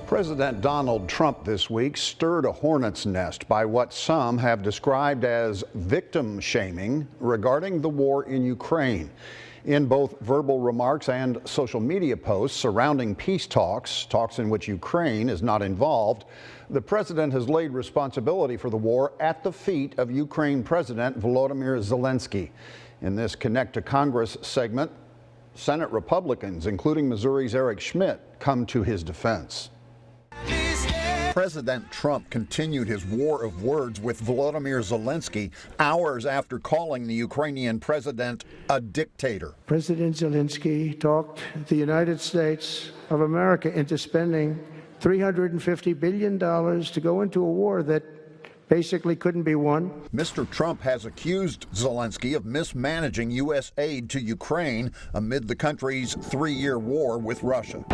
President Donald Trump this week stirred a hornet's nest by what some have described as victim shaming regarding the war in Ukraine. In both verbal remarks and social media posts surrounding peace talks in which Ukraine is not involved, the president has laid responsibility for the war at the feet of Ukraine President Volodymyr Zelenskyy. In this Connect to Congress segment, Senate Republicans, including Missouri's Eric Schmitt, come to his defense. President Trump continued his war of words with Volodymyr Zelenskyy hours after calling the Ukrainian president a dictator. President Zelenskyy talked the United States of America into spending $350 billion to go into a war that basically couldn't be won. Mr. Trump has accused Zelenskyy of mismanaging U.S. aid to Ukraine amid the country's three-year war with Russia.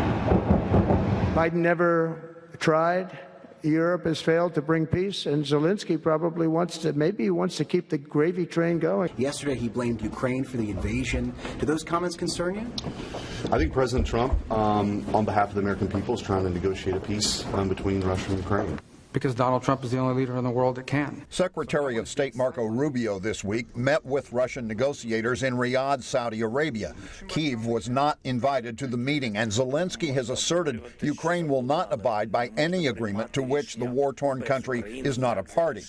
Biden never tried. Europe has failed to bring peace, and Zelenskyy probably wants to keep the gravy train going. Yesterday, he blamed Ukraine for the invasion. Do those comments concern you? I think President Trump, on behalf of the American people, is trying to negotiate a peace between Russia and Ukraine. Because Donald Trump is the only leader in the world that can. Secretary of State Marco Rubio this week met with Russian negotiators in Riyadh, Saudi Arabia. Kyiv was not invited to the meeting, and Zelenskyy has asserted Ukraine will not abide by any agreement to which the war-torn country is not a party.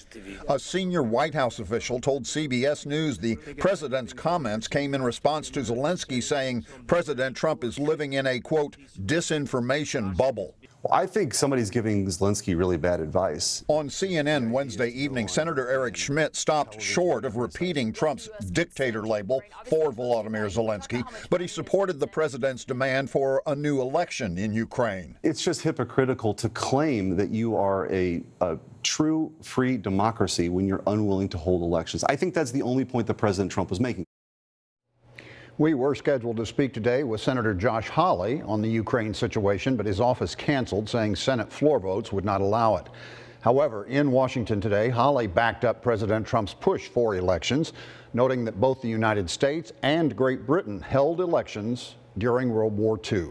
A senior White House official told CBS News the president's comments came in response to Zelenskyy saying President Trump is living in a, quote, disinformation bubble. Well, I think somebody's giving Zelenskyy really bad advice. On CNN Wednesday evening, Senator Eric Schmitt stopped short of repeating Trump's dictator label for Volodymyr Zelenskyy, but he supported the president's demand for a new election in Ukraine. It's just hypocritical to claim that you are a true, free democracy when you're unwilling to hold elections. I think that's the only point that President Trump was making. We were scheduled to speak today with Senator Josh Hawley on the Ukraine situation, but his office canceled, saying Senate floor votes would not allow it. However, in Washington today, Hawley backed up President Trump's push for elections, noting that both the United States and Great Britain held elections during World War II.